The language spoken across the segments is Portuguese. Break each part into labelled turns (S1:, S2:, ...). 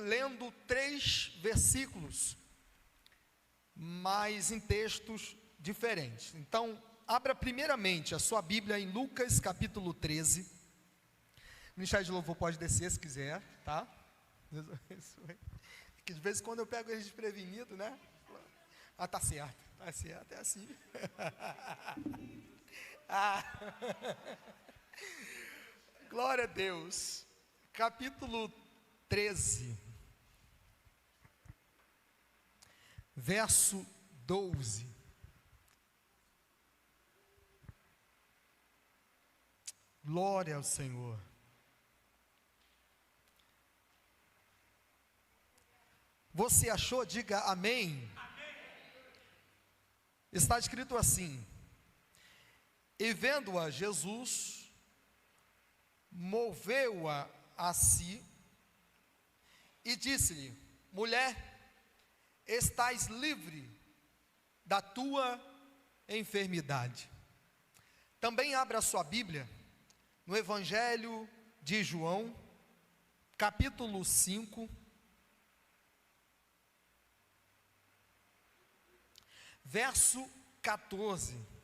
S1: lendo 3 versículos, mas em textos diferentes. Então, abra primeiramente a sua Bíblia em Lucas capítulo 13. O Ministério de Louvor pode descer se quiser, tá? Que de vez em quando eu pego eles desprevenidos, né? Ah, tá certo, é assim. Glória a Deus. Capítulo 13, verso 12. Glória ao Senhor. Você achou? Diga amém. Amém. Está escrito assim: e vendo-a, Jesus moveu-a a si e disse-lhe: mulher, estás livre da tua enfermidade. Também abra a sua Bíblia no Evangelho de João, capítulo 5, verso 14.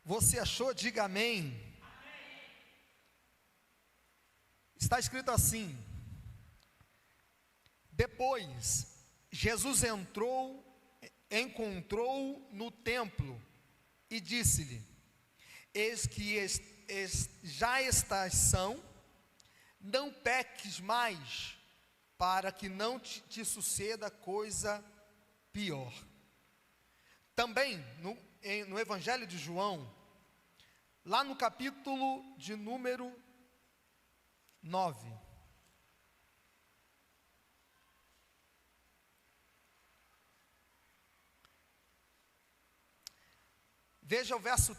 S1: Você achou? Diga amém. Amém. Está escrito assim: depois Jesus encontrou no templo e disse-lhe: eis que já estás são, não peques mais, para que não te suceda coisa pior. Também no Evangelho de João, lá no capítulo de número 9, veja o verso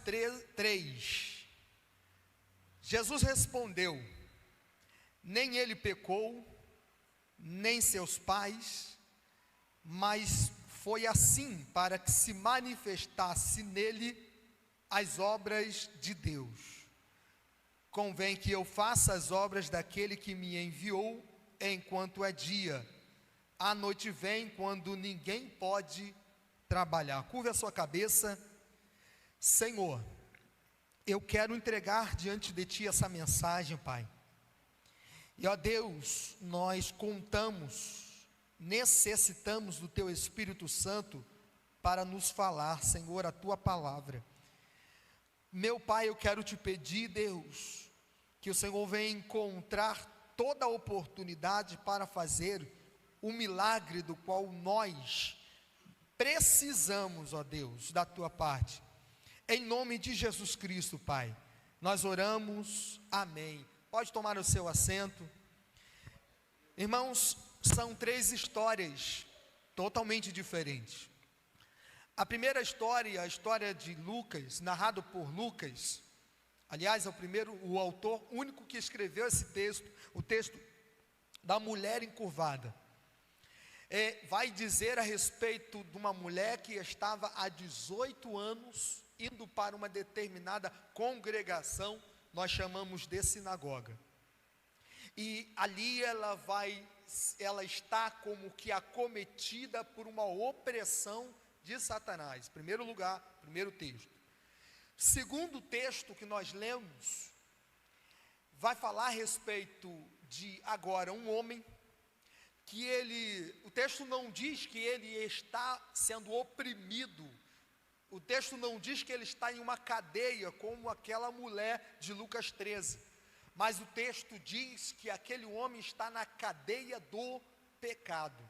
S1: 3. Jesus respondeu: nem ele pecou, nem seus pais, mas foi assim para que se manifestasse nele as obras de Deus. Convém que eu faça as obras daquele que me enviou enquanto é dia. A noite vem quando ninguém pode trabalhar. Curva a sua cabeça. Senhor, eu quero entregar diante de Ti essa mensagem, Pai. E ó Deus, nós necessitamos do Teu Espírito Santo para nos falar, Senhor, a Tua palavra. Meu Pai, eu quero Te pedir, Deus, que o Senhor venha encontrar toda a oportunidade para fazer o milagre do qual nós precisamos, ó Deus, da Tua parte. Em nome de Jesus Cristo, Pai, nós oramos, amém. Pode tomar o seu assento. Irmãos, são 3 histórias totalmente diferentes. A primeira história, a história de Lucas, narrado por Lucas. Aliás, é o autor único que escreveu esse texto, o texto da mulher encurvada. Vai dizer a respeito de uma mulher que estava há 18 anos indo para uma determinada congregação, nós chamamos de sinagoga. E ali ela está como que acometida por uma opressão de Satanás. Primeiro lugar, primeiro texto. Segundo texto que nós lemos, vai falar a respeito de agora um homem, o texto não diz que ele está sendo oprimido, o texto não diz que ele está em uma cadeia, como aquela mulher de Lucas 13, mas o texto diz que aquele homem está na cadeia do pecado,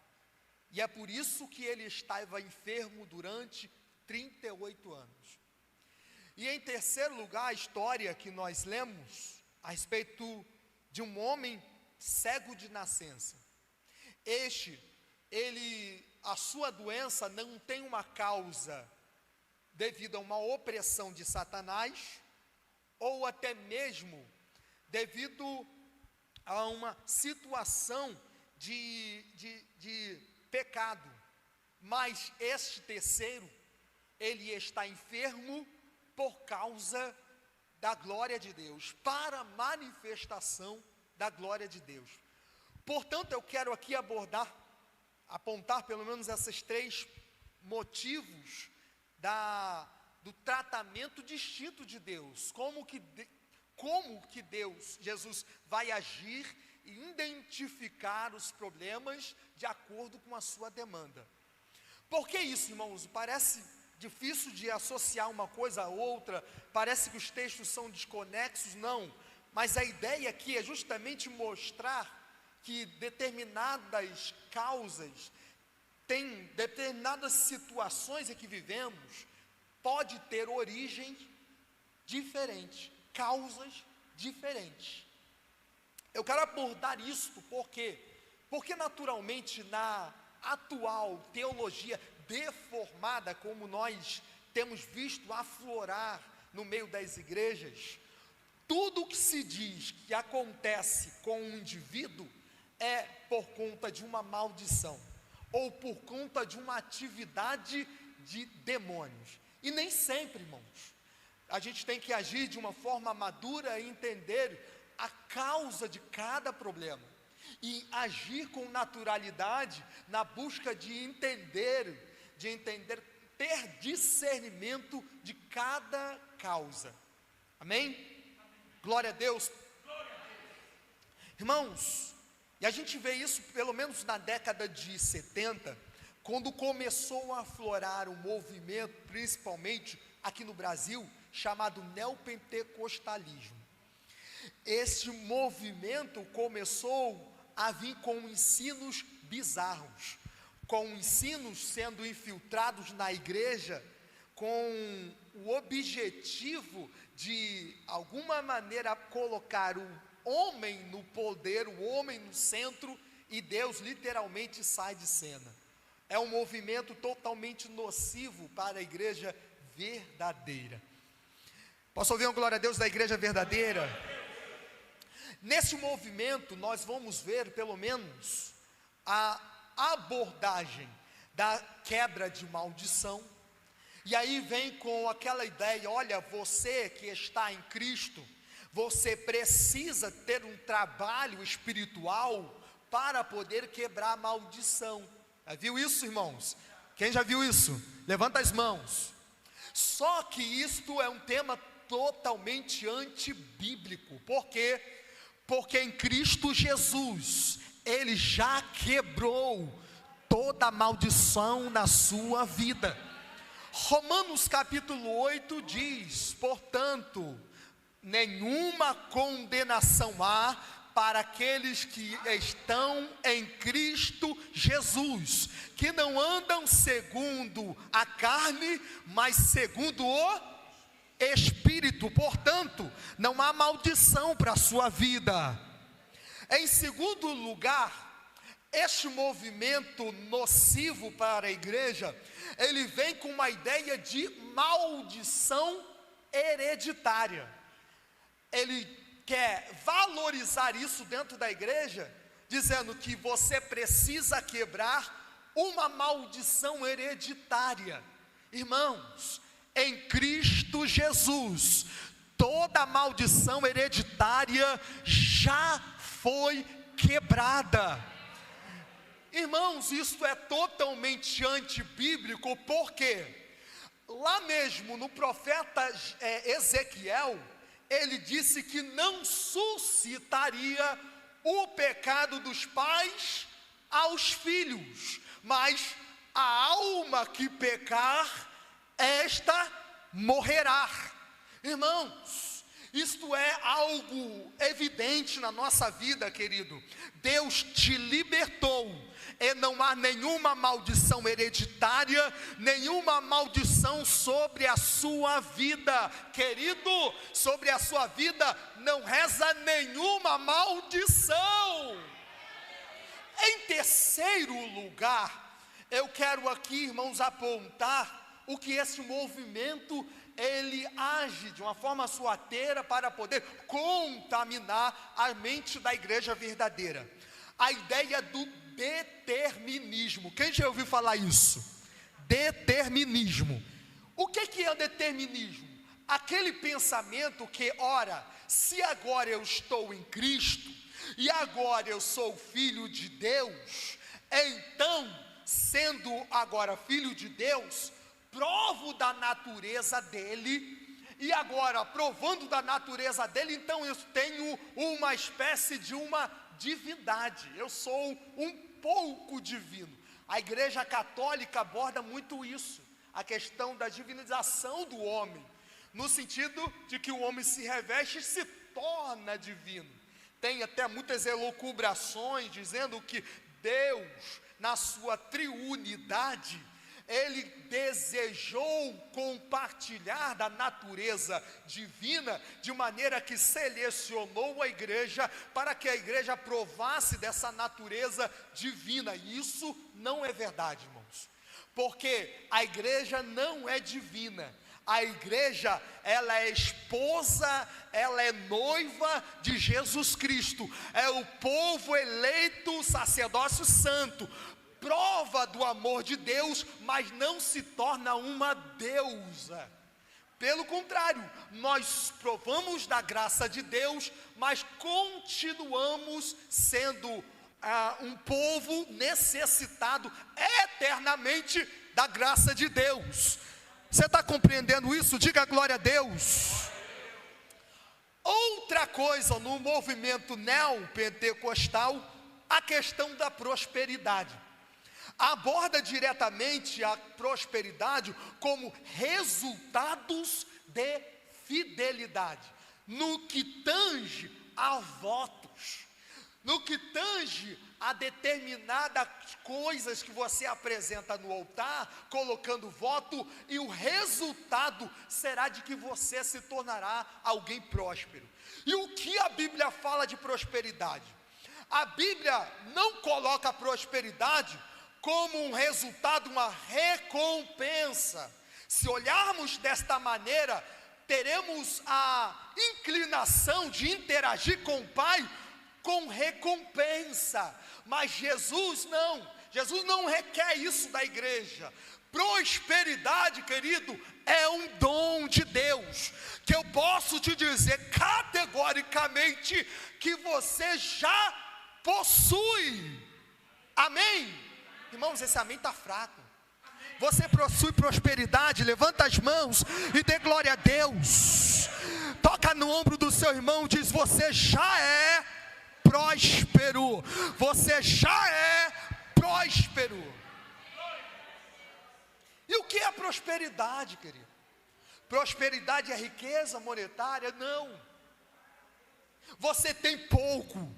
S1: e é por isso que ele estava enfermo durante 38 anos. E em terceiro lugar, a história que nós lemos, a respeito de um homem cego de nascença. A sua doença não tem uma causa devido a uma opressão de Satanás, ou até mesmo devido a uma situação de pecado. Mas este terceiro, ele está enfermo por causa da glória de Deus, para a manifestação da glória de Deus. Portanto, eu quero aqui apontar pelo menos esses 3 motivos do tratamento distinto de Deus, como que Jesus vai agir e identificar os problemas de acordo com a sua demanda. Por que isso, irmãos? Parece difícil de associar uma coisa a outra, parece que os textos são desconexos, não, mas a ideia aqui é justamente mostrar que determinadas causas, determinadas situações em que vivemos, pode ter origens diferentes, causas diferentes. Eu quero abordar isso porque naturalmente na atual teologia deformada, como nós temos visto aflorar no meio das igrejas, tudo que se diz que acontece com um indivíduo é por conta de uma maldição, ou por conta de uma atividade de demônios. E nem sempre, irmãos, a gente tem que agir de uma forma madura e entender a causa de cada problema, e agir com naturalidade na busca de entender, ter discernimento de cada causa. Amém? Glória a Deus. Irmãos, e a gente vê isso pelo menos na década de 70, quando começou a aflorar um movimento, principalmente aqui no Brasil, chamado neopentecostalismo. Esse movimento começou a vir com ensinos bizarros, com ensinos sendo infiltrados na igreja, com o objetivo de alguma maneira colocar o homem no poder, o homem no centro, e Deus literalmente sai de cena. É um movimento totalmente nocivo para a igreja verdadeira. Posso ouvir uma glória a Deus da igreja verdadeira? Nesse movimento nós vamos ver pelo menos a abordagem da quebra de maldição, e aí vem com aquela ideia: olha, você que está em Cristo, você precisa ter um trabalho espiritual para poder quebrar a maldição. Já viu isso, irmãos? Quem já viu isso? Levanta as mãos. Só que isto é um tema totalmente antibíblico. Por quê? Porque em Cristo Jesus, Ele já quebrou toda a maldição na sua vida. Romanos capítulo 8 diz: portanto, nenhuma condenação há para aqueles que estão em Cristo Jesus, que não andam segundo a carne, mas segundo o Espírito. Portanto, não há maldição para a sua vida. Em segundo lugar, este movimento nocivo para a igreja, ele vem com uma ideia de maldição hereditária. Ele quer valorizar isso dentro da igreja, dizendo que você precisa quebrar uma maldição hereditária. Irmãos, em Cristo Jesus, toda maldição hereditária já foi quebrada. Irmãos, isso é totalmente antibíblico, porque lá mesmo no profeta Ezequiel, ele disse que não suscitaria o pecado dos pais aos filhos, mas a alma que pecar, esta morrerá. Irmãos, isto é algo evidente na nossa vida, querido. Deus te libertou, e não há nenhuma maldição hereditária, nenhuma maldição sobre a sua vida, querido. Sobre a sua vida não reza nenhuma maldição. Em terceiro lugar, eu quero aqui, irmãos, apontar o que esse movimento ele age de uma forma sorrateira para poder contaminar a mente da igreja verdadeira. A ideia do determinismo. Quem já ouviu falar isso? Determinismo. O que é determinismo? Aquele pensamento que, ora, se agora eu estou em Cristo, e agora eu sou filho de Deus, então, sendo agora filho de Deus, provo da natureza dele, e agora, provando da natureza dele, então eu tenho uma espécie de uma divindade, eu sou um pouco divino. A igreja católica aborda muito isso, a questão da divinização do homem, no sentido de que o homem se reveste e se torna divino. Tem até muitas elucubrações dizendo que Deus, na sua triunidade, ele desejou compartilhar da natureza divina, de maneira que selecionou a igreja, para que a igreja provasse dessa natureza divina. E isso não é verdade, irmãos, porque a igreja não é divina. A igreja, ela é esposa, ela é noiva de Jesus Cristo, é o povo eleito, sacerdócio santo, prova do amor de Deus, mas não se torna uma deusa. Pelo contrário, nós provamos da graça de Deus, mas continuamos sendo um povo necessitado eternamente da graça de Deus. Você está compreendendo isso? Diga glória a Deus. Outra coisa no movimento neopentecostal, a questão da prosperidade. Aborda diretamente a prosperidade como resultados de fidelidade, no que tange a votos, no que tange a determinadas coisas que você apresenta no altar, colocando voto, e o resultado será de que você se tornará alguém próspero. E o que a Bíblia fala de prosperidade? A Bíblia não coloca a prosperidade como um resultado, uma recompensa. Se olharmos desta maneira, teremos a inclinação de interagir com o Pai com recompensa, mas Jesus não requer isso da igreja. Prosperidade, querido, é um dom de Deus, que eu posso te dizer categoricamente que você já possui. Amém? Irmãos, esse amém está fraco. Você possui prosperidade, levanta as mãos e dê glória a Deus. Toca no ombro do seu irmão e diz: você já é próspero, você já é próspero. E o que é prosperidade, querido? Prosperidade é riqueza monetária? Não. Você tem pouco,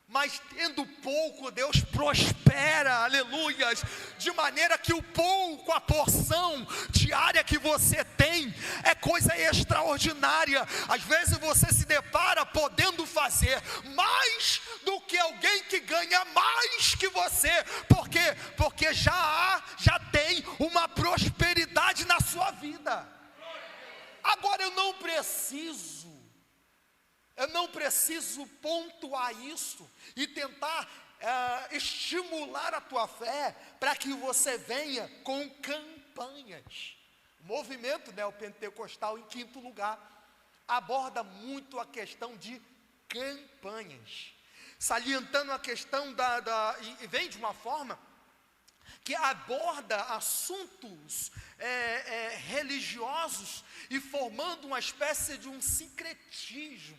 S1: mas tendo pouco, Deus prospera, aleluias, de maneira que o pouco, a porção diária que você tem, é coisa extraordinária. Às vezes você se depara podendo fazer mais do que alguém que ganha mais que você, porque já tem uma prosperidade na sua vida. Agora eu não preciso pontuar isso e tentar estimular a tua fé para que você venha com campanhas. O movimento neopentecostal, em quinto lugar, aborda muito a questão de campanhas, salientando a questão e vem de uma forma que aborda assuntos religiosos e formando uma espécie de um sincretismo.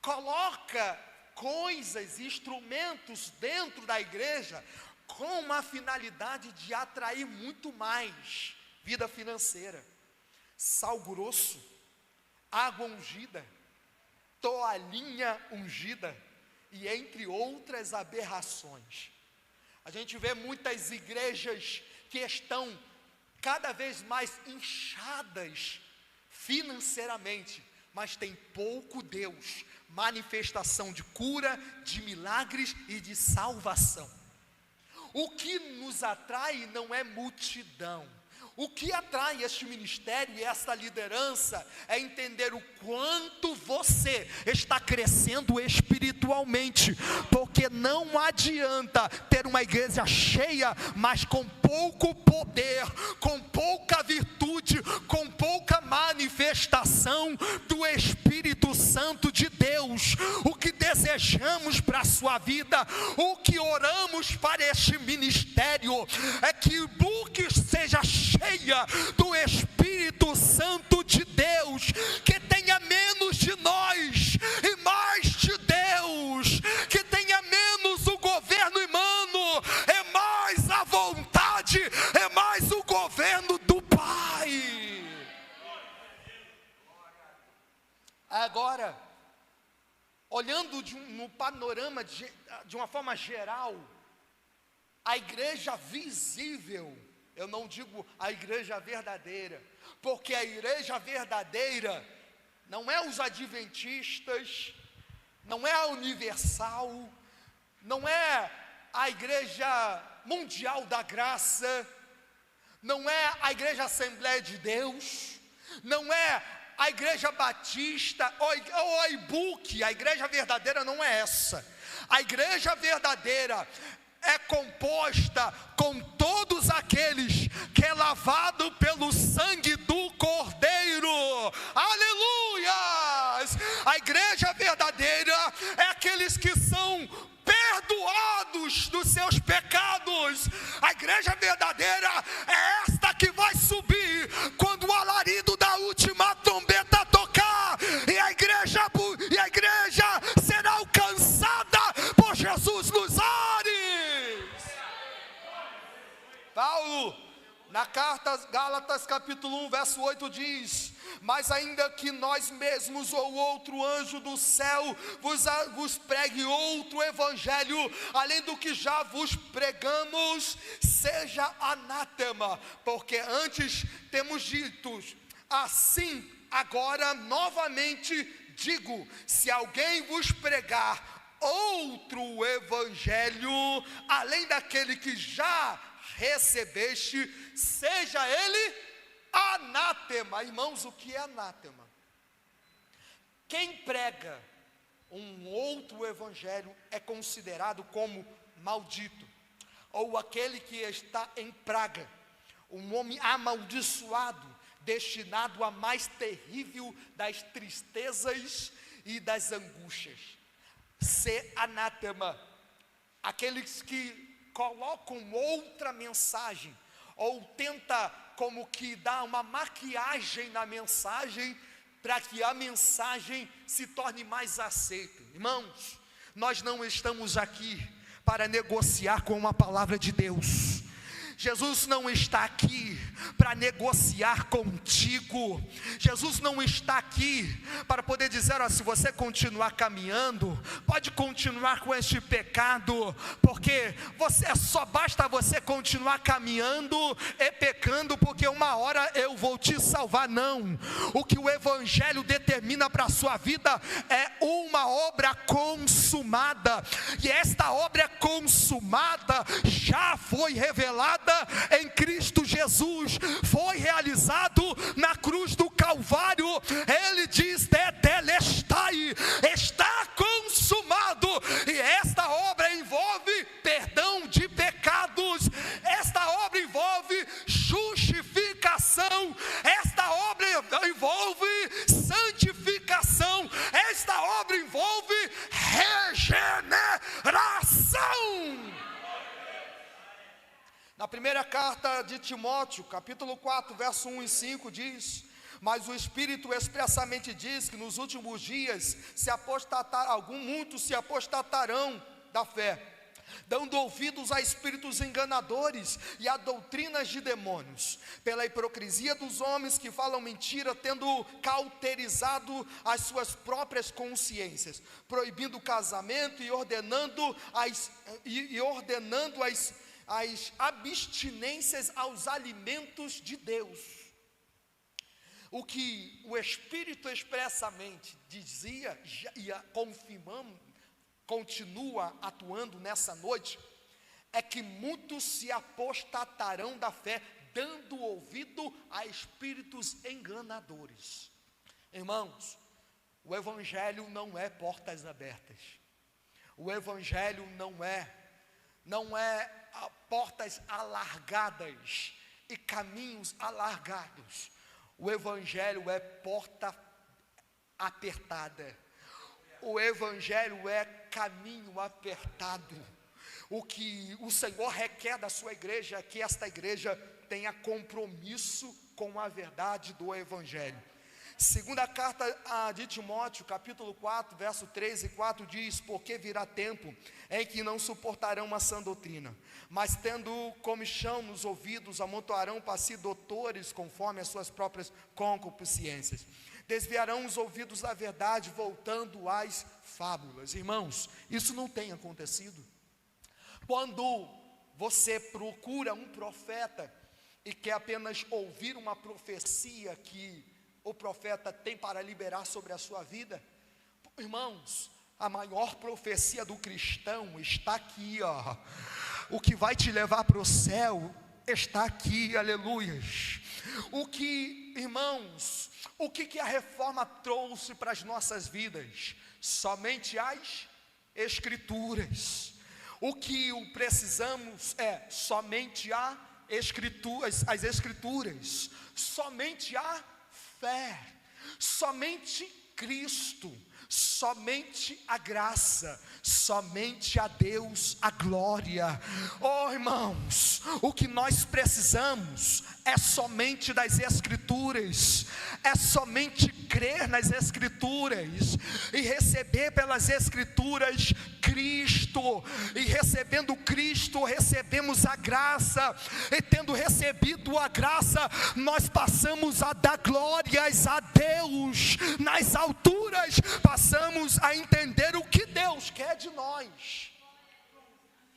S1: Coloca coisas, instrumentos dentro da igreja com uma finalidade de atrair muito mais vida financeira. Sal grosso, água ungida, toalhinha ungida e entre outras aberrações. A gente vê muitas igrejas que estão cada vez mais inchadas financeiramente, mas tem pouco Deus, manifestação de cura, de milagres e de salvação. O que nos atrai não é multidão, O que atrai este ministério e esta liderança é entender o quanto você está crescendo espiritualmente, porque não adianta ter uma igreja cheia, mas com pouco poder, com pouca virtude, com pouca manifestação do Espírito Santo de Deus. O que desejamos para a sua vida, o que oramos para este ministério, é que o Lucas seja cheia do Espírito Santo de Deus, que tenha menos de nós e mais de Deus, que tenha menos o governo humano, é mais a vontade, é mais o governo do Pai. Agora, olhando no panorama de uma forma geral, a igreja visível, eu não digo a igreja verdadeira, porque a igreja verdadeira não é os adventistas, não é a universal, não é a igreja mundial da graça, não é a igreja Assembleia de Deus, não é a igreja batista ou a e-book. A igreja verdadeira não é essa. A igreja verdadeira é composta com todos aqueles que é lavado pelo sangue do Cordeiro. Aleluias! A igreja verdadeira é aqueles que são perdoados dos seus pecados. A igreja verdadeira é esta que vai subir quando o alarido da última trombeta tocar, e a igreja será alcançada por Jesus nos ares. Paulo, na carta Gálatas capítulo 1, verso 8 diz: mas ainda que nós mesmos ou outro anjo do céu vos pregue outro evangelho, além do que já vos pregamos, seja anátema, porque antes temos dito, assim agora novamente digo, se alguém vos pregar outro evangelho, além daquele que já recebeste, seja ele anátema. Irmãos, o que é anátema? Quem prega um outro evangelho é considerado como maldito, ou aquele que está em praga, um homem amaldiçoado, destinado à mais terrível das tristezas e das angústias. Ser anátema, aqueles que colocam outra mensagem, ou tenta como que dar uma maquiagem na mensagem, para que a mensagem se torne mais aceita. Irmãos, nós não estamos aqui para negociar com a palavra de Deus. Jesus não está aqui para negociar contigo. Jesus não está aqui para poder dizer, ó, se você continuar caminhando, pode continuar com este pecado, porque só basta você continuar caminhando e pecando, porque uma hora eu vou te salvar. Não, o que o evangelho determina para a sua vida é uma obra consumada, e esta obra consumada já foi revelada em Cristo Jesus, foi realizado na cruz do Calvário. Ele diz, tetelestai, está consumado, e esta obra envolve perdão de pecados, esta obra envolve justificação, esta obra envolve santificação, esta obra envolve regeneração. Na primeira carta de Timóteo, capítulo 4, verso 1 e 5 diz: mas o Espírito expressamente diz que nos últimos dias muitos se apostatarão da fé, dando ouvidos a espíritos enganadores e a doutrinas de demônios, pela hipocrisia dos homens que falam mentira, tendo cauterizado as suas próprias consciências, proibindo o casamento e ordenando as abstinências aos alimentos de Deus. O que o Espírito expressamente dizia e confirmamos, continua atuando nessa noite, é que muitos se apostatarão da fé dando ouvido a espíritos enganadores. Irmãos, o evangelho não é portas abertas. O evangelho não é portas alargadas e caminhos alargados. O evangelho é porta apertada. O evangelho é caminho apertado. O que o Senhor requer da sua igreja é que esta igreja tenha compromisso com a verdade do evangelho. Segunda carta de Timóteo, capítulo 4, verso 3 e 4 diz: porque virá tempo em que não suportarão uma sã doutrina, mas tendo comichão nos ouvidos, amontoarão para si doutores conforme as suas próprias concupiscências. Desviarão os ouvidos da verdade, voltando às fábulas. Irmãos, isso não tem acontecido. Quando você procura um profeta e quer apenas ouvir uma profecia que o profeta tem para liberar sobre a sua vida, irmãos, a maior profecia do cristão está aqui, ó. O que vai te levar para o céu está aqui, aleluias. Irmãos, o que a reforma trouxe para as nossas vidas? Somente as escrituras. O que precisamos é somente as escrituras, somente a fé, somente Cristo, somente a graça, somente a Deus a glória. Oh irmãos, o que nós precisamos é somente das escrituras, é somente crer nas escrituras e receber pelas escrituras Cristo, e recebendo Cristo recebemos a graça, e tendo recebido a graça nós passamos a dar glórias a Deus nas alturas, passamos a entender o que Deus quer de nós.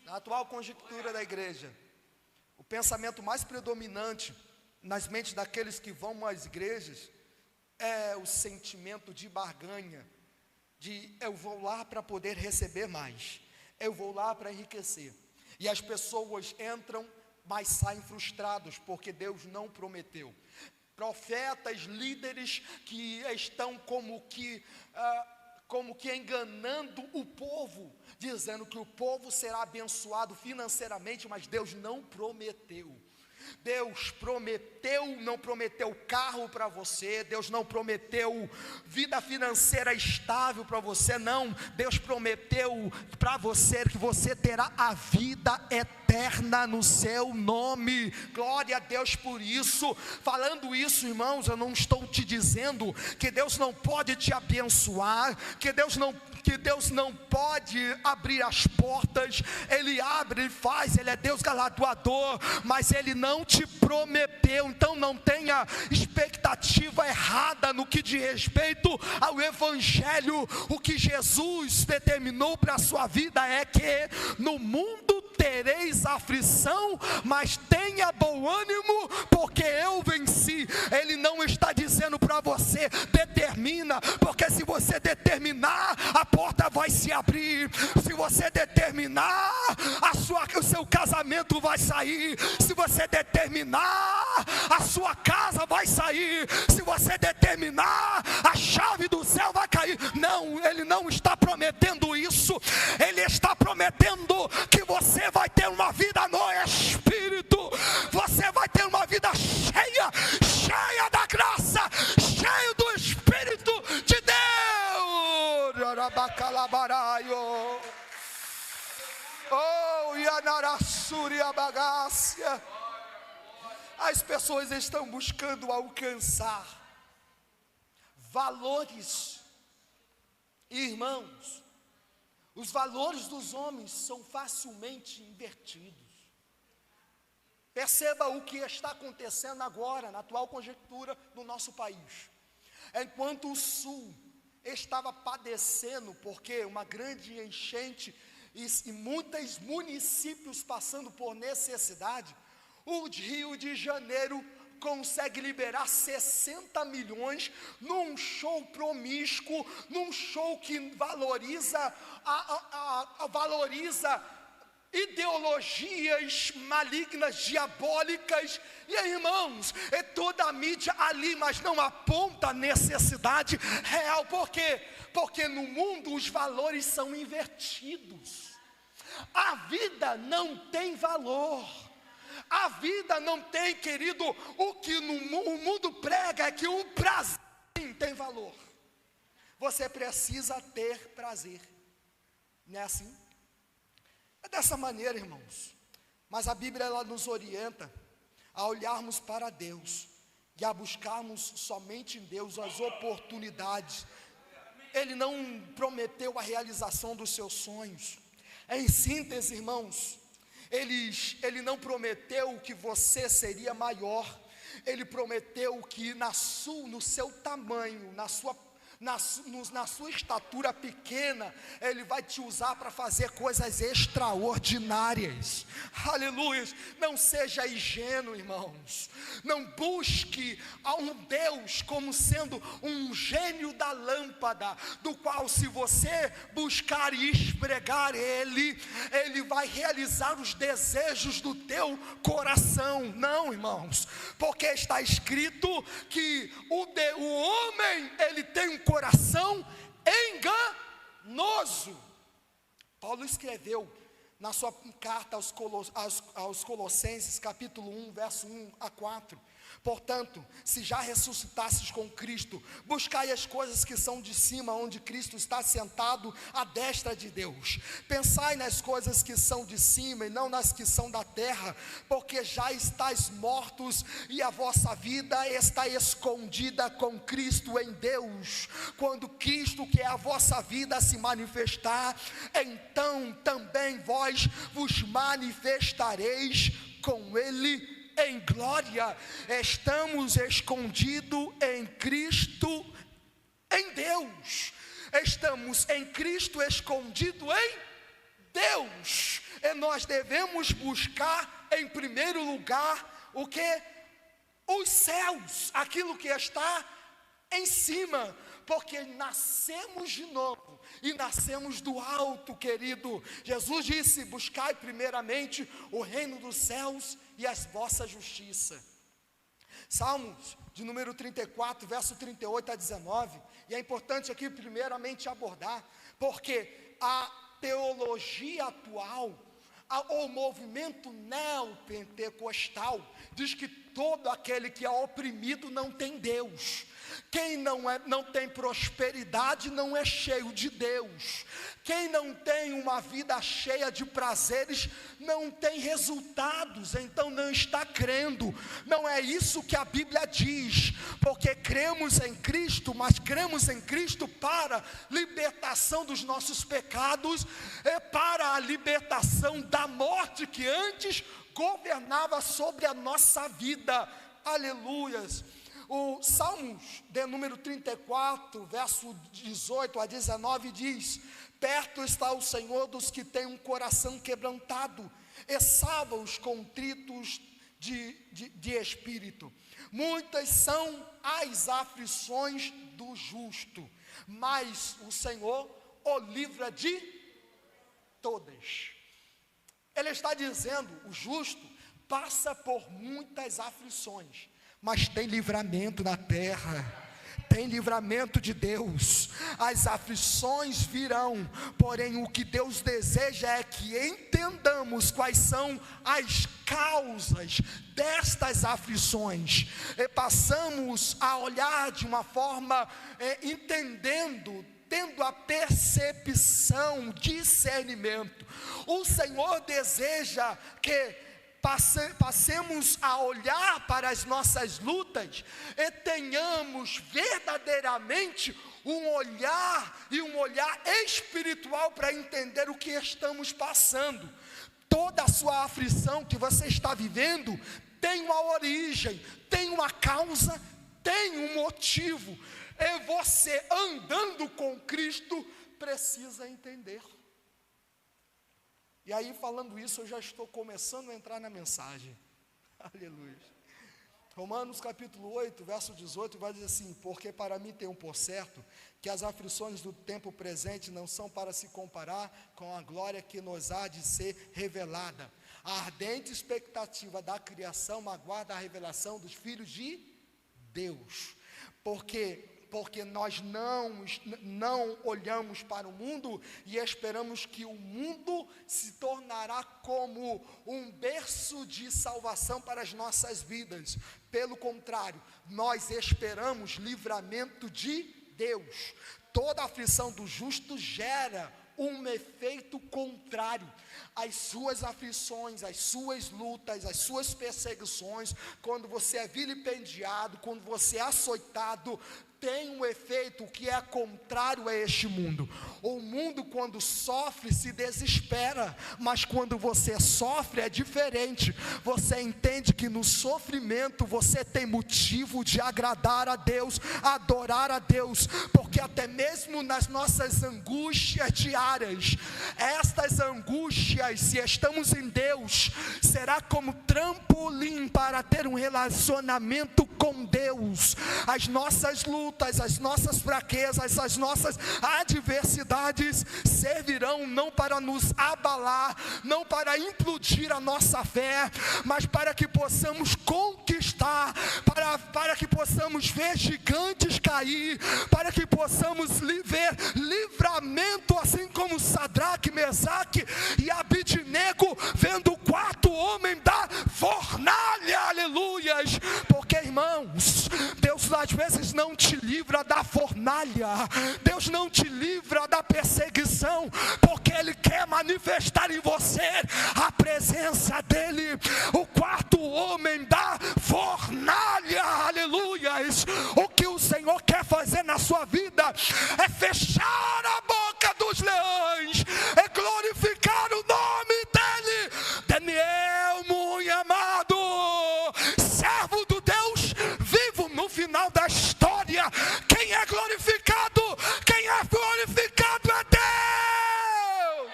S1: Na atual conjuntura da igreja, o pensamento mais predominante nas mentes daqueles que vão às igrejas é o sentimento de barganha, de eu vou lá para poder receber mais, eu vou lá para enriquecer. E as pessoas entram, mas saem frustrados, porque Deus não prometeu. Profetas, líderes que estão como que enganando o povo, dizendo que o povo será abençoado financeiramente, mas Deus não prometeu. Deus prometeu, não prometeu carro para você, Deus não prometeu vida financeira estável para você, não. Deus prometeu para você que você terá a vida eterna no seu nome. Glória a Deus por isso. Falando isso, irmãos, eu não estou te dizendo que Deus não pode te abençoar, que Deus não pode abrir as portas. Ele abre e faz, Ele é Deus galardoador, mas Ele não te prometeu. Então não tenha expectativa errada no que diz respeito ao evangelho. O que Jesus determinou para a sua vida é que no mundo tereis aflição, mas tenha bom ânimo, porque eu venci. Ele não está dizendo para você, determina, porque se você determinar, a porta vai se abrir. Se você determinar, o seu casamento vai sair. Se você determinar, a sua casa vai sair. Se você determinar, a chave do céu vai cair. Não, Ele não está prometendo isso. Ele está prometendo que você vai ter uma vida no Espírito. Você vai ter uma vida cheia da graça, cheia do Espírito de Deus. Oh, Yanarassuri Abagácia. As pessoas estão buscando alcançar valores. Irmãos, os valores dos homens são facilmente invertidos. Perceba o que está acontecendo agora, na atual conjuntura no nosso país. Enquanto o Sul estava padecendo, porque uma grande enchente e muitos municípios passando por necessidade, o Rio de Janeiro consegue liberar 60 milhões num show promíscuo, num show que valoriza ideologias malignas, diabólicas, e aí, irmãos, é toda a mídia ali, mas não aponta a necessidade real. Por quê? Porque no mundo os valores são invertidos. A vida não tem valor. A vida não tem, querido, o que o mundo prega é que o prazer tem valor. Você precisa ter prazer. Não é assim? É dessa maneira, irmãos. Mas a Bíblia, ela nos orienta a olharmos para Deus e a buscarmos somente em Deus as oportunidades. Ele não prometeu a realização dos seus sonhos. Em síntese, irmãos, ele não prometeu que você seria maior. Ele prometeu que no seu tamanho, na sua estatura pequena, Ele vai te usar para fazer coisas extraordinárias. Aleluia. Não seja ingênuo, irmãos. Não busque a um Deus como sendo um gênio da lâmpada, do qual, se você buscar e esfregar Ele vai realizar os desejos do teu coração. Não, irmãos, porque está escrito que o homem, ele tem um coração enganoso. Paulo escreveu na sua carta aos Colossenses, capítulo 1, verso 1 a 4: portanto, se já ressuscitastes com Cristo, buscai as coisas que são de cima, onde Cristo está sentado à destra de Deus. Pensai nas coisas que são de cima e não nas que são da terra, porque já estáis mortos e a vossa vida está escondida com Cristo em Deus. Quando Cristo, que é a vossa vida, se manifestar, então também vós vos manifestareis com Ele em glória. Estamos escondidos em Cristo, em Deus. Estamos em Cristo escondido em Deus. E nós devemos buscar em primeiro lugar o que? Os céus, aquilo que está em cima, porque nascemos de novo e nascemos do alto, querido. Jesus disse: buscai primeiramente o reino dos céus e a vossa justiça. Salmos de número 34, verso 38 a 19, e é importante aqui primeiramente abordar, porque a teologia atual, o movimento neopentecostal, diz que todo aquele que é oprimido não tem Deus. Quem não tem prosperidade não é cheio de Deus. Quem não tem uma vida cheia de prazeres não tem resultados, então não está crendo. Não é isso que a Bíblia diz, porque cremos em Cristo, mas cremos em Cristo para libertação dos nossos pecados, para a libertação da morte que antes governava sobre a nossa vida. Aleluias. O Salmos de número 34, verso 18 a 19 diz: perto está o Senhor dos que têm um coração quebrantado, e salva os contritos de espírito. Muitas são as aflições do justo, mas o Senhor o livra de todas. Ele está dizendo: o justo passa por muitas aflições, mas tem livramento na terra, tem livramento de Deus. As aflições virão, porém o que Deus deseja é que entendamos quais são as causas destas aflições, e passamos a olhar de uma forma, entendendo, tendo a percepção, discernimento. O Senhor deseja que passemos a olhar para as nossas lutas e tenhamos verdadeiramente um olhar espiritual para entender o que estamos passando. Toda a sua aflição que você está vivendo tem uma origem, tem uma causa, tem um motivo. E você, andando com Cristo, precisa entender. E aí, falando isso, eu já estou começando a entrar na mensagem. Aleluia.
S2: Romanos capítulo 8, verso 18, vai dizer assim: porque para mim tenho por certo que as aflições do tempo presente não são para se comparar com a glória que nos há de ser revelada. A ardente expectativa da criação aguarda a revelação dos filhos de Deus. Porque nós não olhamos para o mundo e esperamos que o mundo se tornará como um berço de salvação para as nossas vidas. Pelo contrário, nós esperamos livramento de Deus. Toda aflição do justo gera um efeito contrário. As suas aflições, as suas lutas, as suas perseguições, quando você é vilipendiado, quando você é açoitado, tem um efeito que é contrário a este mundo. O mundo, quando sofre, se desespera, mas quando você sofre é diferente. Você entende que no sofrimento você tem motivo de agradar a Deus, adorar a Deus, porque até mesmo nas nossas angústias diárias, estas angústias, se estamos em Deus, será como trampolim para ter um relacionamento com Deus. As nossas lutas, as nossas fraquezas, as nossas adversidades servirão não para nos abalar, não para implodir a nossa fé, mas para que possamos conquistar, para que possamos ver gigantes cair, para que possamos ver livramento, assim como Sadraque, Mesaque e Abidnego, vendo o quarto homem da fornalha, aleluias. Porque, irmãos, Deus às vezes não te livra da fornalha, Deus não te livra da perseguição, porque Ele quer manifestar em você a presença dEle. O quarto homem da fornalha, aleluias. O que o Senhor quer fazer na sua vida é fechar a boca dos leões, é glorificar o nome dEle. Daniel, muito amado, servo do Deus vivo, no final da história, quem é glorificado é Deus.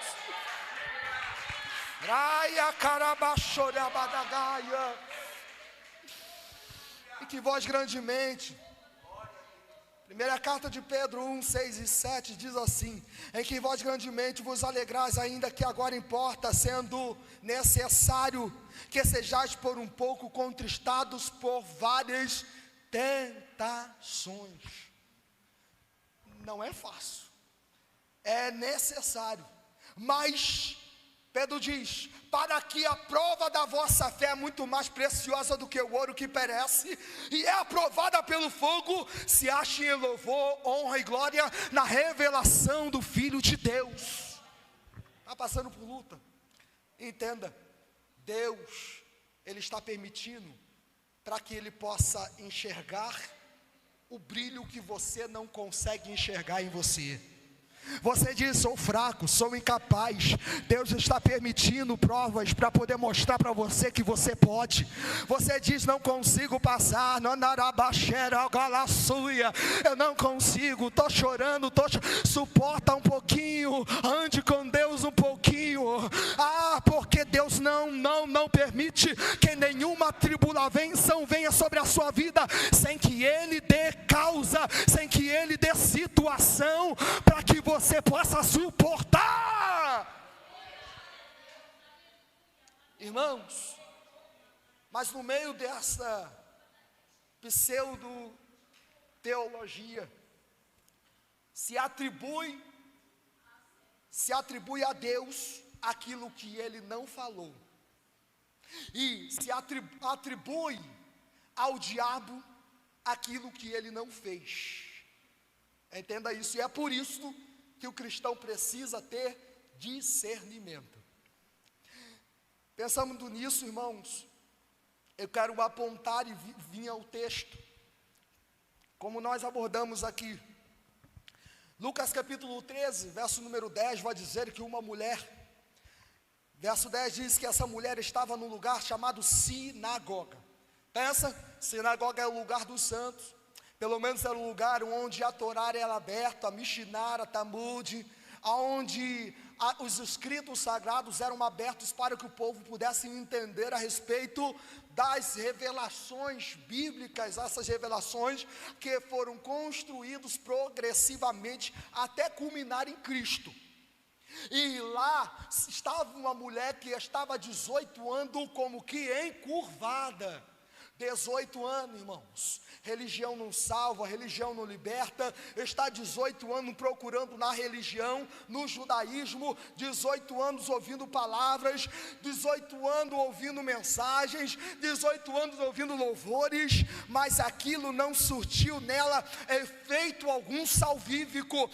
S2: Raia carabachorabadagaia. E que vós grandemente. Primeira carta de Pedro 1, 6 e 7 diz assim: em que vós grandemente vos alegrais, ainda que agora importa, sendo necessário que sejais por um pouco contristados por várias tentações. Não é fácil, é necessário, mas Pedro diz: para que a prova da vossa fé é muito mais preciosa do que o ouro que perece, e é aprovada pelo fogo, se ache em louvor, honra e glória na revelação do Filho de Deus. Está passando por luta? Entenda, Deus, Ele está permitindo para que Ele possa enxergar o brilho que você não consegue enxergar em você. Você diz: sou fraco, sou incapaz. Deus está permitindo provas para poder mostrar para você que você pode. Você diz: não consigo passar, eu não consigo, estou chorando, suporta um pouquinho, ande com Deus um pouquinho. Porque Deus não permite que nenhuma tribulação venha sobre a sua vida sem que Ele dê causa, sem que Ele dê situação para que você possa suportar. Irmãos, mas no meio dessa pseudo teologia se atribui a Deus aquilo que Ele não falou, e se atribui ao diabo aquilo que ele não fez. Entenda isso, e é por isso que o cristão precisa ter discernimento. Pensando nisso, irmãos, eu quero apontar e vir ao texto, como nós abordamos aqui. Lucas capítulo 13, verso número 10, vai dizer que uma mulher, verso 10 diz que essa mulher estava num lugar chamado sinagoga. Pensa, sinagoga é o lugar dos santos, pelo menos era o lugar onde a Torá era aberta, a Mishnah, a Talmud, onde os escritos sagrados eram abertos para que o povo pudesse entender a respeito das revelações bíblicas, essas revelações que foram construídos progressivamente até culminar em Cristo. E lá estava uma mulher que estava 18 anos como que encurvada. 18 anos, irmãos. Religião não salva, religião não liberta. Está 18 anos procurando na religião, no judaísmo, 18 anos ouvindo palavras, 18 anos ouvindo mensagens, 18 anos ouvindo louvores, mas aquilo não surtiu nela efeito algum salvífico,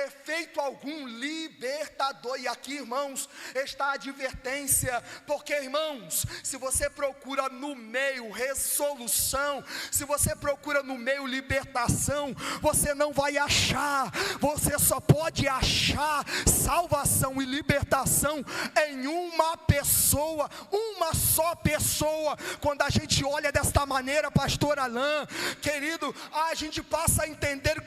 S2: efeito algum libertador. E aqui, irmãos, está a advertência, porque, irmãos, se você procura no meio solução, se você procura no meio libertação, você não vai achar. Você só pode achar salvação e libertação em uma pessoa, uma só pessoa. Quando a gente olha desta maneira, pastor Alain, querido, a gente passa a entender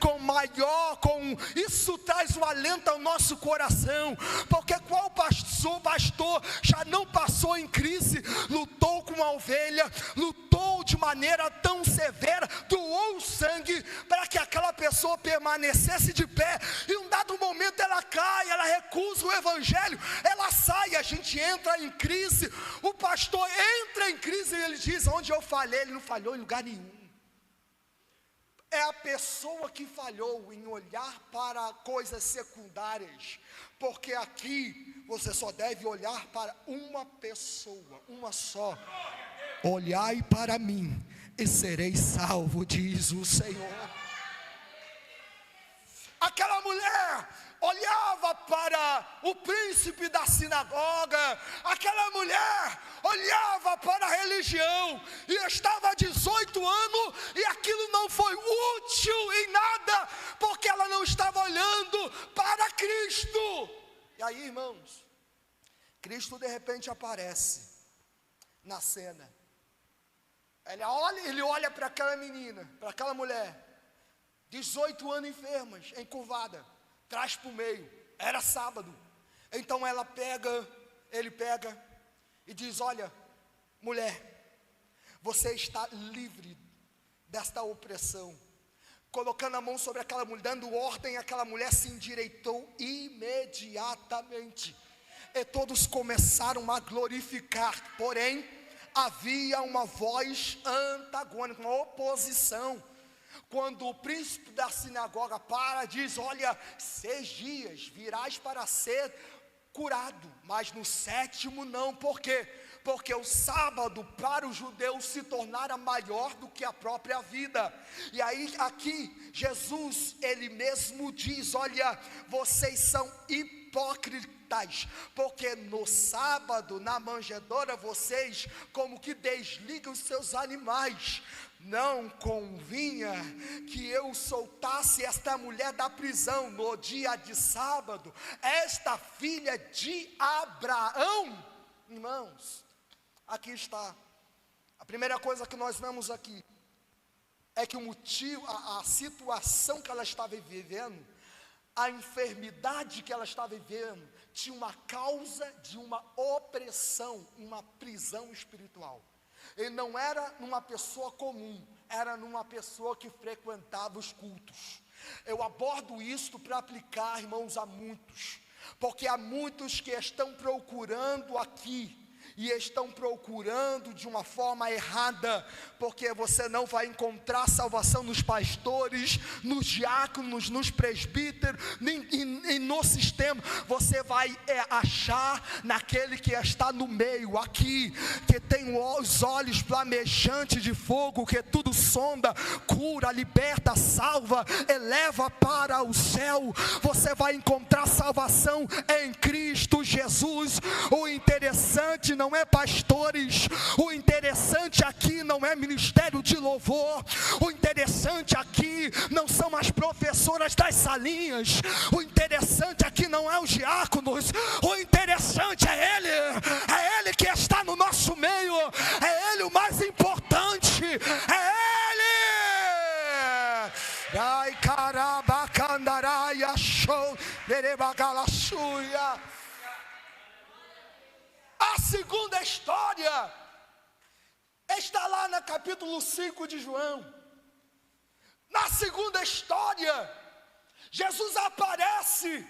S2: isso traz um alento ao nosso coração, porque qual pastor já não passou em crise, lutou com a ovelha, lutou de maneira tão severa, doou o sangue para que aquela pessoa permanecesse de pé, e em um dado momento ela cai, ela recusa o evangelho, ela sai, a gente entra em crise. O pastor entra em crise e ele diz: onde eu falhei, ele não falhou em lugar nenhum. É a pessoa que falhou em olhar para coisas secundárias, porque aqui você só deve olhar para uma pessoa, uma só. Olhai para mim e sereis salvo, diz o Senhor. Aquela mulher olhava para o príncipe da sinagoga, aquela mulher olhava para a religião, e estava há 18 anos, e aquilo não foi útil em nada, porque ela não estava olhando para Cristo. E aí, irmãos, Cristo de repente aparece na cena. Ele olha para aquela menina, para aquela mulher, 18 anos enfermas, encurvada, traz para o meio, era sábado. Então ele pega e diz: olha, mulher, você está livre desta opressão. Colocando a mão sobre aquela mulher, dando ordem, aquela mulher se endireitou imediatamente. E todos começaram a glorificar, porém, havia uma voz antagônica, uma oposição. Quando o príncipe da sinagoga diz: olha, 6 dias virás para ser curado, mas no 7º não. Por quê? Porque o sábado para os judeus se tornara maior do que a própria vida. E aí aqui Jesus, ele mesmo diz: olha, vocês são hipócritas, porque no sábado, na manjedoura, vocês como que desligam os seus animais. Não convinha que eu soltasse esta mulher da prisão no dia de sábado, esta filha de Abraão. Irmãos, aqui está. A primeira coisa que nós vemos aqui é que o motivo, a situação que ela estava vivendo, a enfermidade que ela estava vivendo, tinha uma causa de uma opressão, uma prisão espiritual. Ele não era numa pessoa comum, era numa pessoa que frequentava os cultos. Eu abordo isto para aplicar, irmãos, a muitos, porque há muitos que estão procurando aqui, e estão procurando de uma forma errada, porque você não vai encontrar salvação nos pastores, nos diáconos, nos presbíteros, nem no sistema. Você vai achar naquele que está no meio, aqui, que tem os olhos flamejantes de fogo, que tudo sonda, cura, liberta, salva, eleva para o céu. Você vai encontrar salvação em Cristo Jesus. O interessante não é pastores, o interessante aqui não é ministério de louvor, o interessante aqui não são as professoras das salinhas, o interessante aqui não é os diáconos, o interessante é Ele que está no nosso meio, é Ele o mais importante, é Ele. Ai, carabacandarai, achou, derebagalassuia. história está lá no capítulo 5 de João. Na segunda história, Jesus aparece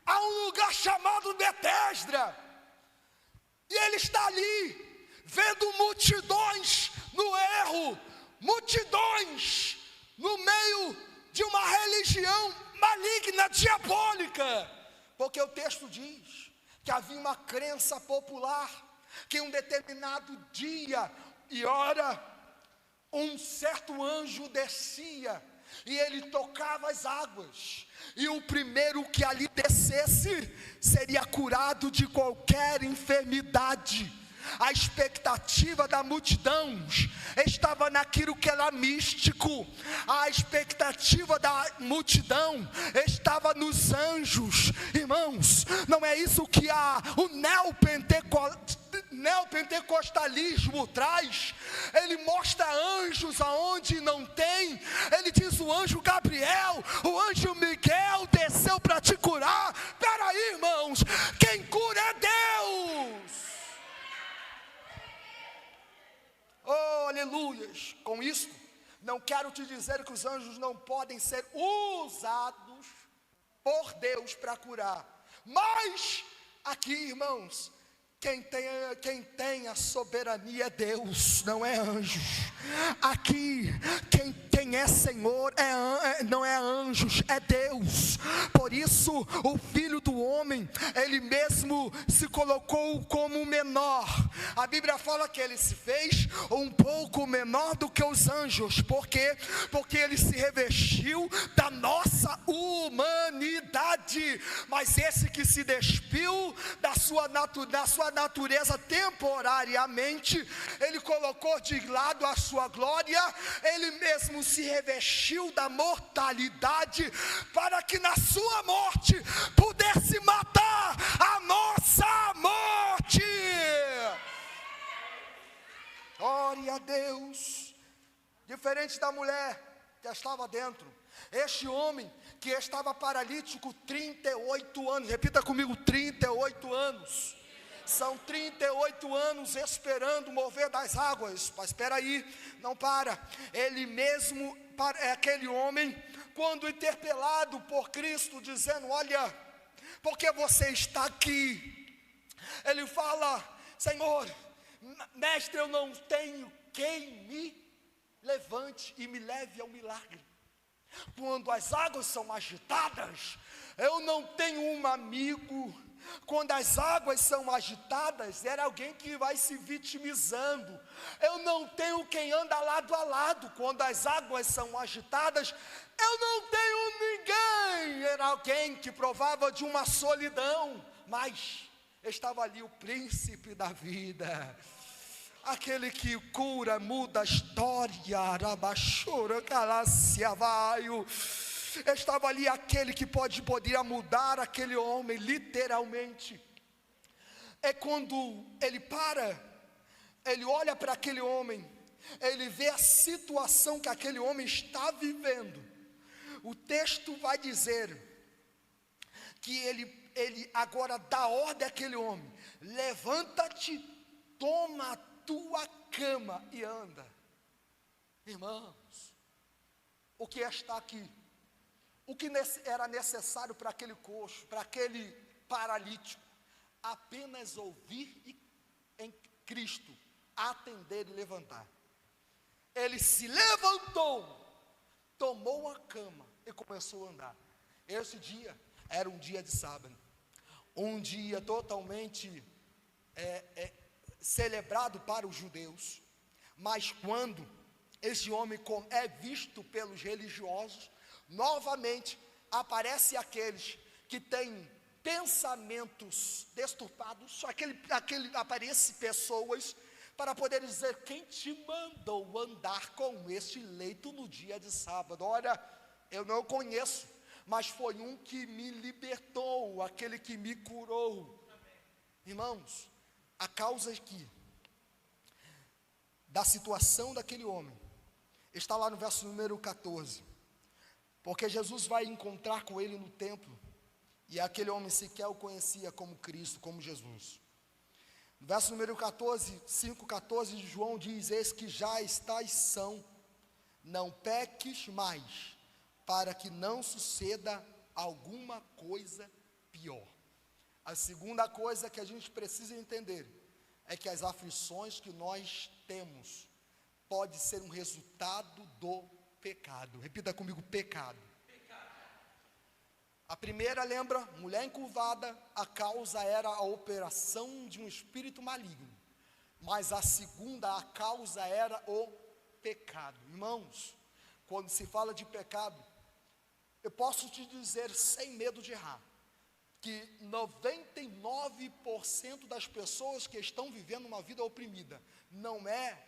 S2: a um lugar chamado Betesda, e ele está ali, vendo multidões no erro, multidões no meio de uma religião maligna, diabólica, porque o texto diz que havia uma crença popular, que em um determinado dia e hora, um certo anjo descia, e ele tocava as águas, e o primeiro que ali descesse, seria curado de qualquer enfermidade. A expectativa da multidão estava naquilo que era místico. A expectativa da multidão estava nos anjos. Irmãos, não é isso que o neopentecostalismo traz? Ele mostra anjos aonde não tem. Ele diz: o anjo Gabriel, o anjo Miguel desceu para te curar. Peraí, irmãos, quem cura é Deus. Oh, aleluias. Com isso, não quero te dizer que os anjos não podem ser usados por Deus para curar, mas aqui, irmãos, quem tem a soberania é Deus, não é anjos. Aqui, quem é Senhor não é anjos, é Deus. Por isso, o Filho do Homem, Ele mesmo se colocou como menor. A Bíblia fala que Ele se fez um pouco menor do que os anjos. Por quê? Porque Ele se revestiu da nossa humanidade. Mas esse que se despiu da sua natureza temporariamente, Ele colocou de lado a sua glória. Ele mesmo se revestiu da mortalidade, para que na sua morte pudesse matar a nossa morte. Glória a Deus. Diferente da mulher que estava dentro, este homem que estava paralítico 38 anos, repita comigo, 38 anos. São 38 anos esperando o mover das águas. Mas espera aí, não para. Ele mesmo, aquele homem, quando interpelado por Cristo, dizendo: olha, por que você está aqui? Ele fala: Senhor, mestre, eu não tenho quem me levante e me leve ao milagre. Quando as águas são agitadas, eu não tenho um amigo. Quando as águas são agitadas, era alguém que vai se vitimizando. Eu não tenho quem anda lado a lado. Quando as águas são agitadas, eu não tenho ninguém. Era alguém que provava de uma solidão. Mas estava ali o príncipe da vida, aquele que cura, muda a história. Arabachura, calaciavaio. Estava ali aquele que poderia mudar aquele homem, literalmente. É quando ele para, ele olha para aquele homem, ele vê a situação que aquele homem está vivendo. O texto vai dizer que ele agora dá ordem àquele homem: levanta-te, toma a tua cama e anda. Irmãos, o que está aqui? O que era necessário para aquele coxo, para aquele paralítico? Apenas ouvir em Cristo, atender e levantar. Ele se levantou, tomou a cama e começou a andar. Esse dia era um dia de sábado, um dia totalmente celebrado para os judeus. Mas quando esse homem é visto pelos religiosos, novamente aparece aqueles que têm pensamentos disturbados. Aparece pessoas para poder dizer: quem te mandou andar com este leito no dia de sábado? Olha, eu não conheço, mas foi um que me libertou, aquele que me curou. Irmãos, a causa aqui da situação daquele homem está lá no verso número 14. Porque Jesus vai encontrar com ele no templo, e aquele homem sequer o conhecia como Cristo, como Jesus. No verso número 14, 5:14 de João diz: eis que já estás são, não peques mais, para que não suceda alguma coisa pior. A segunda coisa que a gente precisa entender é que as aflições que nós temos pode ser um resultado do pecado. Repita comigo: pecado. A primeira, lembra? Mulher encurvada, a causa era a operação de um espírito maligno. Mas a segunda, a causa era o pecado. Irmãos, quando se fala de pecado, eu posso te dizer sem medo de errar, que 99% das pessoas que estão vivendo uma vida oprimida, não é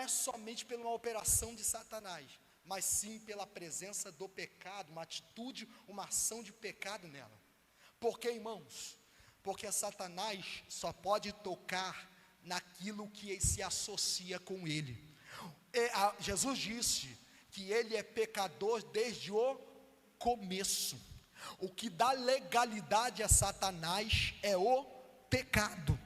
S2: somente pela uma operação de Satanás, mas sim pela presença do pecado, uma atitude, uma ação de pecado nela. Por quê, irmãos? Porque Satanás só pode tocar naquilo que se associa com ele. Jesus disse que ele é pecador desde o começo. O que dá legalidade a Satanás é o pecado.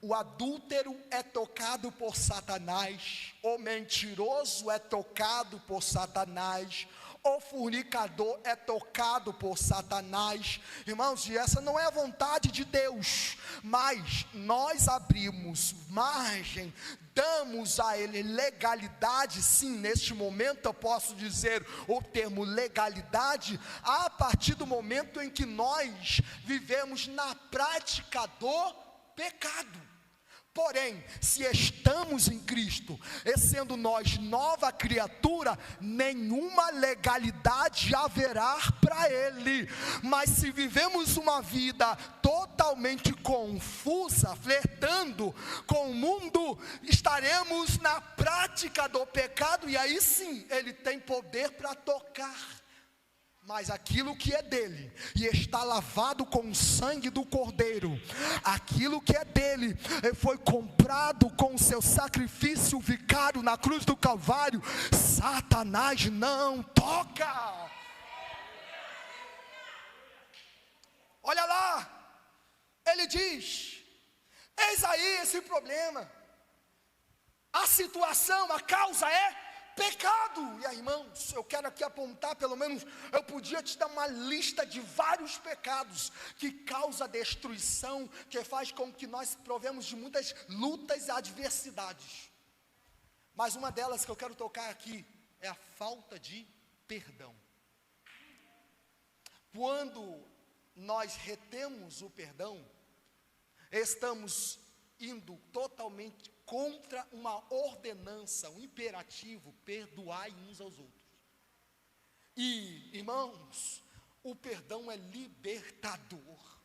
S2: O adúltero é tocado por Satanás, o mentiroso é tocado por Satanás, o fornicador é tocado por Satanás. Irmãos, e essa não é a vontade de Deus, mas nós abrimos margem, damos a ele legalidade. Sim, neste momento eu posso dizer o termo legalidade, a partir do momento em que nós vivemos na prática do pecado. Porém, se estamos em Cristo, e sendo nós nova criatura, nenhuma legalidade haverá para Ele. Mas se vivemos uma vida totalmente confusa, flertando com o mundo, estaremos na prática do pecado, e aí sim, Ele tem poder para tocar. Mas aquilo que é dele, e está lavado com o sangue do Cordeiro, aquilo que é dele, foi comprado com o seu sacrifício vicário na cruz do Calvário, Satanás não toca. Olha lá, ele diz: eis aí esse problema, a situação, a causa é pecado. E aí, irmãos, eu quero aqui apontar, pelo menos, eu podia te dar uma lista de vários pecados que causa destruição, que faz com que nós provemos de muitas lutas e adversidades. Mas uma delas que eu quero tocar aqui é a falta de perdão. Quando nós retemos o perdão, estamos indo totalmente contra uma ordenança, um imperativo: perdoai uns aos outros. E, irmãos, o perdão é libertador.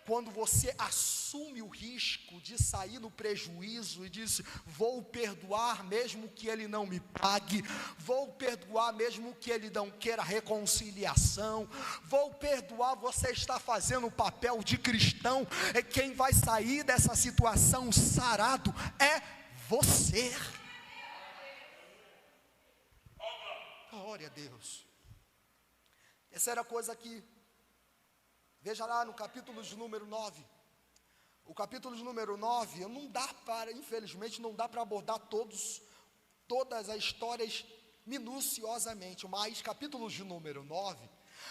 S2: Quando você assume o risco de sair no prejuízo e diz: vou perdoar mesmo que ele não me pague, vou perdoar mesmo que ele não queira reconciliação, vou perdoar, você está fazendo o papel de cristão, e quem vai sair dessa situação sarado é você. Glória a Deus. Terceira coisa que veja lá no capítulo de número 9. O capítulo de número 9, não dá para, infelizmente, não dá para abordar todas as histórias minuciosamente, mas capítulo de número 9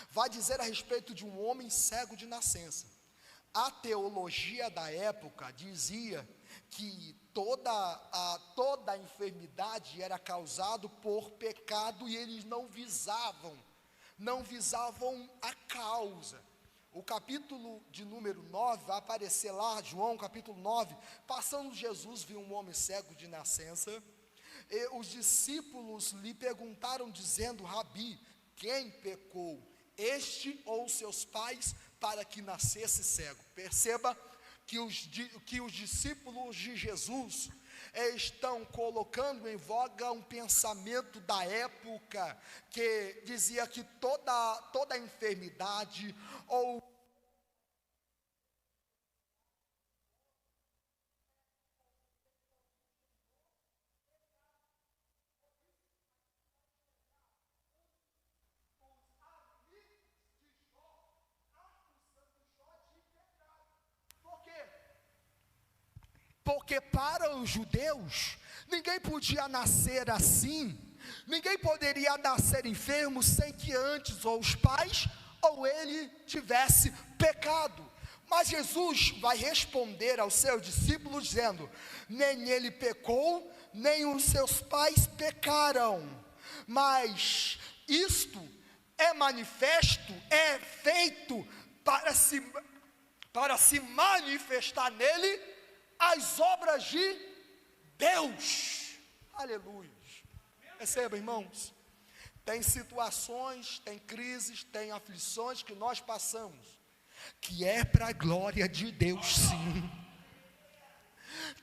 S2: vai dizer a respeito de um homem cego de nascença. A teologia da época dizia que toda a enfermidade era causada por pecado, e eles não visavam a causa. O capítulo de número 9, vai aparecer lá, João capítulo 9, passando Jesus, viu um homem cego de nascença, e os discípulos lhe perguntaram dizendo: Rabi, quem pecou, este ou seus pais, para que nascesse cego? Perceba que os discípulos de Jesus estão colocando em voga um pensamento da época, que dizia que toda enfermidade ou porque para os judeus, ninguém podia nascer assim, ninguém poderia nascer enfermo sem que antes ou os pais ou ele tivesse pecado. Mas Jesus vai responder aos seus discípulos dizendo: nem ele pecou, nem os seus pais pecaram, mas isto é manifesto, é feito para se manifestar nele as obras de Deus. Aleluia. Receba, irmãos. Tem situações, tem crises, tem aflições que nós passamos, que é para a glória de Deus, sim.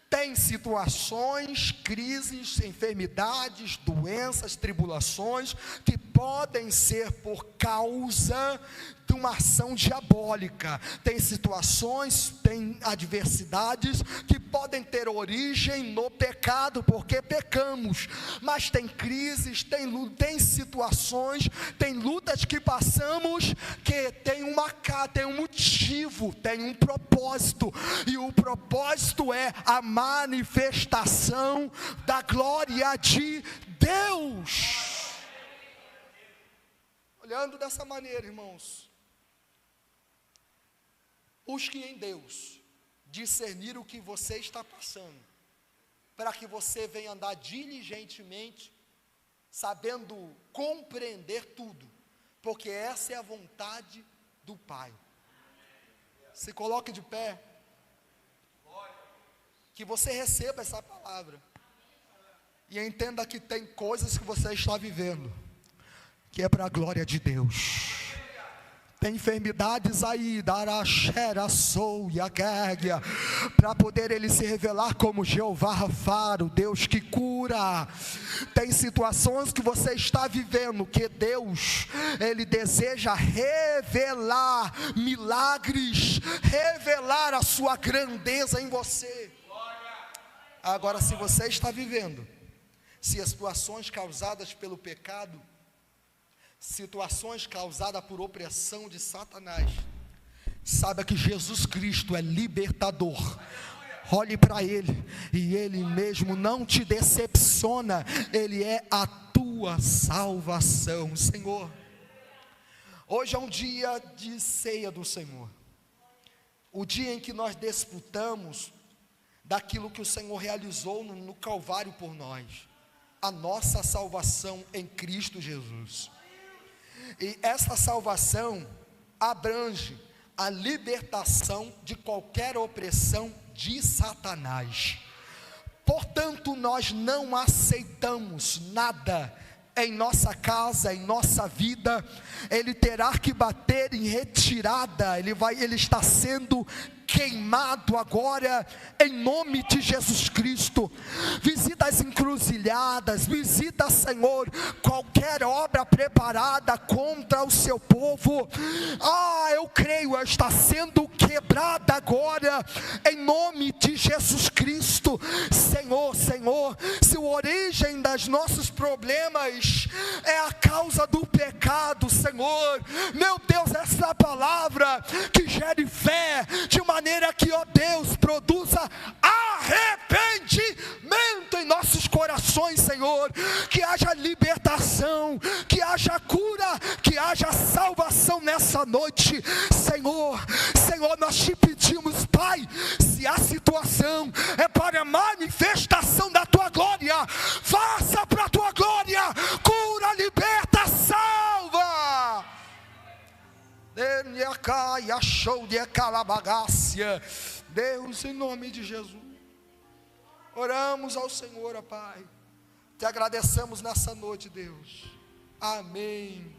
S2: Tem situações, crises, enfermidades, doenças, tribulações, que podem ser por causa de uma ação diabólica. Tem situações, tem adversidades que podem ter origem no pecado, porque pecamos. Mas tem crises, tem situações, tem lutas que passamos, que tem um motivo, tem um propósito. E o propósito é a manifestação da glória de Deus. Olhando dessa maneira, irmãos, busque em Deus discernir o que você está passando, para que você venha andar diligentemente, sabendo compreender tudo, porque essa é a vontade do Pai. Se coloque de pé, que você receba essa palavra, e entenda que tem coisas que você está vivendo, que é para a glória de Deus. Tem enfermidades aí, para poder ele se revelar como Jeová Rafa, o Deus que cura. Tem situações que você está vivendo, que Deus, ele deseja revelar milagres, revelar a sua grandeza em você. Agora, se você está vivendo situações causadas pelo pecado, situações causadas por opressão de Satanás, saiba que Jesus Cristo é libertador. Olhe para Ele, e Ele mesmo não te decepciona, Ele é a tua salvação. Senhor, hoje é um dia de ceia do Senhor, o dia em que nós desfrutamos daquilo que o Senhor realizou no Calvário por nós, a nossa salvação em Cristo Jesus. E essa salvação abrange a libertação de qualquer opressão de Satanás. Portanto, nós não aceitamos nada em nossa casa, em nossa vida. Ele terá que bater em retirada. Ele está sendo queimado agora, em nome de Jesus Cristo. Visita as encruzilhadas, visita, Senhor, qualquer obra preparada contra o seu povo. Eu creio, está sendo quebrada agora, em nome de Jesus Cristo. Senhor, se a origem dos nossos problemas é a causa do pecado, Senhor, meu Deus, essa é a palavra que gere fé, de maneira que, ó Deus, produza arrependimento em nossos corações, Senhor, que haja libertação, que haja cura, que haja salvação nessa noite, Senhor, nós te pedimos, Pai, se a situação é para a manifestação da tua glória, faça para a tua glória, cura, liberta, salva. Deus, em nome de Jesus, oramos ao Senhor, ó Pai, te agradecemos nessa noite, Deus, amém.